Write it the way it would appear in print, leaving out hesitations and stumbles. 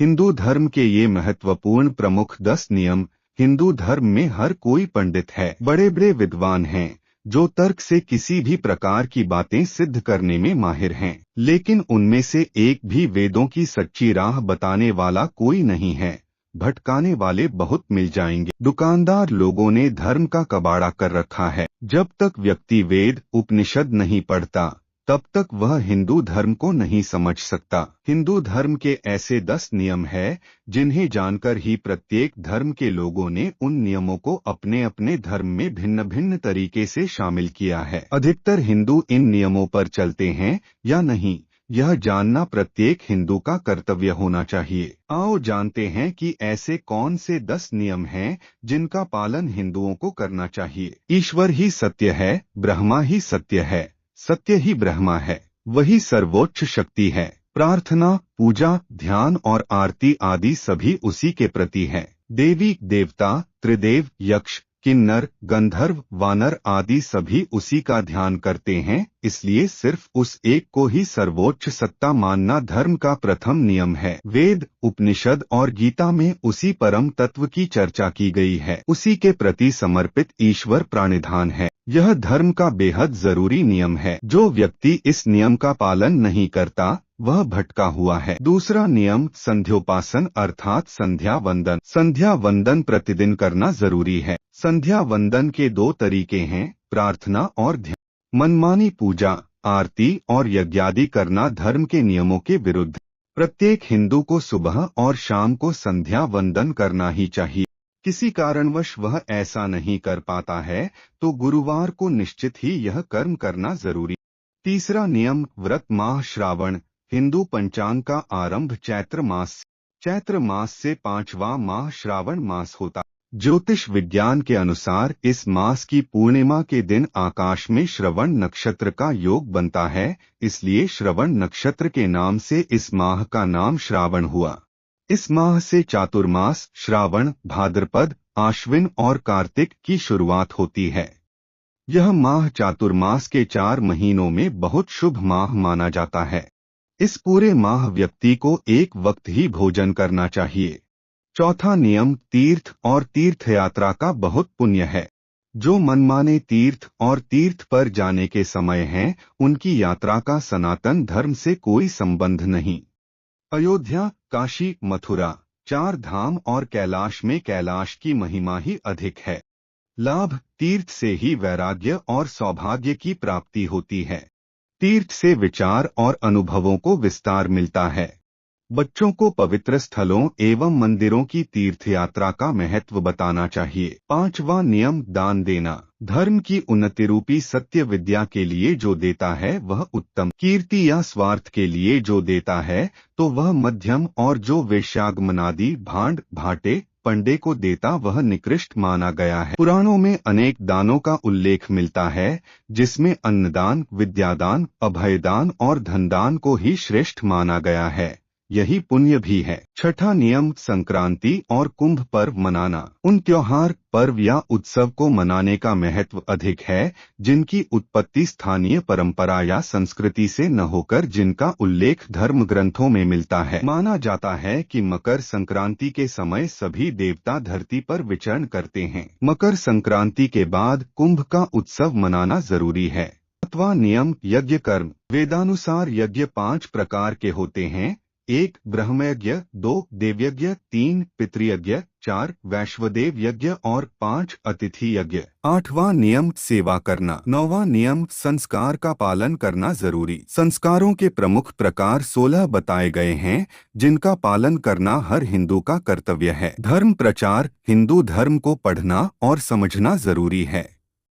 हिंदू धर्म के ये महत्वपूर्ण प्रमुख 10 नियम। हिंदू धर्म में हर कोई पंडित है, बड़े बड़े विद्वान हैं, जो तर्क से किसी भी प्रकार की बातें सिद्ध करने में माहिर हैं, लेकिन उनमें से एक भी वेदों की सच्ची राह बताने वाला कोई नहीं है। भटकाने वाले बहुत मिल जाएंगे। दुकानदार लोगों ने धर्म का कबाड़ा कर रखा है। जब तक व्यक्ति वेद उपनिषद नहीं पढ़ता, तब तक वह हिंदू धर्म को नहीं समझ सकता। हिंदू धर्म के ऐसे 10 नियम हैं, जिन्हें जानकर ही प्रत्येक धर्म के लोगों ने उन नियमों को अपने अपने धर्म में भिन्न भिन्न तरीके से शामिल किया है। अधिकतर हिंदू इन नियमों पर चलते हैं या नहीं, यह जानना प्रत्येक हिंदू का कर्तव्य होना चाहिए। आओ जानते हैं कि ऐसे कौन से 10 नियम हैं जिनका पालन हिंदुओं को करना चाहिए। ईश्वर ही सत्य है, ब्रह्मा ही सत्य है, सत्य ही ब्रह्मा है, वही सर्वोच्च शक्ति है। प्रार्थना, पूजा, ध्यान और आरती आदि सभी उसी के प्रति है। देवी देवता, त्रिदेव, यक्ष, किन्नर, गंधर्व, वानर आदि सभी उसी का ध्यान करते हैं, इसलिए सिर्फ उस एक को ही सर्वोच्च सत्ता मानना धर्म का प्रथम नियम है। वेद, उपनिषद और गीता में उसी परम तत्व की चर्चा की गई है। उसी के प्रति समर्पित ईश्वर प्राणिधान है। यह धर्म का बेहद जरूरी नियम है। जो व्यक्ति इस नियम का पालन नहीं करता, वह भटका हुआ है। दूसरा नियम संध्योपासन अर्थात संध्या वंदन। संध्या वंदन प्रतिदिन करना जरूरी है। संध्या वंदन के 2 तरीके हैं, प्रार्थना और ध्यान। मनमानी पूजा, आरती और यज्ञादि करना धर्म के नियमों के विरुद्ध। प्रत्येक हिंदू को सुबह और शाम को संध्या वंदन करना ही चाहिए। किसी कारणवश वह ऐसा नहीं कर पाता है, तो गुरुवार को निश्चित ही यह कर्म करना जरूरी। तीसरा नियम व्रत माह श्रावण। हिंदू पंचांग का आरंभ चैत्र मास से 5वां माह श्रावण मास होता। ज्योतिष विज्ञान के अनुसार इस मास की पूर्णिमा के दिन आकाश में श्रवण नक्षत्र का योग बनता है, इसलिए श्रवण नक्षत्र के नाम से इस माह का नाम श्रावण हुआ। इस माह से चातुर्मास श्रावण, भाद्रपद, आश्विन और कार्तिक की शुरुआत होती है। यह माह चातुर्मास के 4 महीनों में बहुत शुभ माह माना जाता है। इस पूरे माह व्यक्ति को एक वक्त ही भोजन करना चाहिए। चौथा नियम तीर्थ और तीर्थयात्रा का बहुत पुण्य है। जो मनमाने तीर्थ और तीर्थ पर जाने के समय हैं, उनकी यात्रा का सनातन धर्म से कोई संबंध नहीं। अयोध्या, काशी, मथुरा, 4 धाम और कैलाश में कैलाश की महिमा ही अधिक है। लाभ, तीर्थ से ही वैराग्य और सौभाग्य की प्राप्ति होती है। तीर्थ से विचार और अनुभवों को विस्तार मिलता है। बच्चों को पवित्र स्थलों एवं मंदिरों की तीर्थयात्रा का महत्व बताना चाहिए। 5वां नियम दान देना। धर्म की उन्नति रूपी सत्य विद्या के लिए जो देता है वह उत्तम, कीर्ति या स्वार्थ के लिए जो देता है तो वह मध्यम, और जो वेश्यागमनादि भांड भाटे पंडे को देता वह निकृष्ट माना गया है। पुराणों में अनेक दानों का उल्लेख मिलता है, जिसमें अन्नदान, विद्यादान, अभयदान और धनदान को ही श्रेष्ठ माना गया है। यही पुण्य भी है। छठा नियम संक्रांति और कुंभ पर्व मनाना। उन त्योहार, पर्व या उत्सव को मनाने का महत्व अधिक है, जिनकी उत्पत्ति स्थानीय परंपरा या संस्कृति से न होकर जिनका उल्लेख धर्म ग्रंथों में मिलता है। माना जाता है कि मकर संक्रांति के समय सभी देवता धरती पर विचरण करते हैं। मकर संक्रांति के बाद कुंभ का उत्सव मनाना जरूरी है। 7वां नियम यज्ञ कर्म। वेदानुसार यज्ञ 5 प्रकार के होते हैं। 1 ब्रह्मयज्ञ, 2 देवयज्ञ, 3 पितृयज्ञ, 4 वैश्वदेव यज्ञ और 5 अतिथि यज्ञ। 8वां नियम सेवा करना। 9वां नियम संस्कार का पालन करना जरूरी। संस्कारों के प्रमुख प्रकार 16 बताए गए हैं, जिनका पालन करना हर हिंदू का कर्तव्य है। धर्म प्रचार। हिंदू धर्म को पढ़ना और समझना जरूरी है।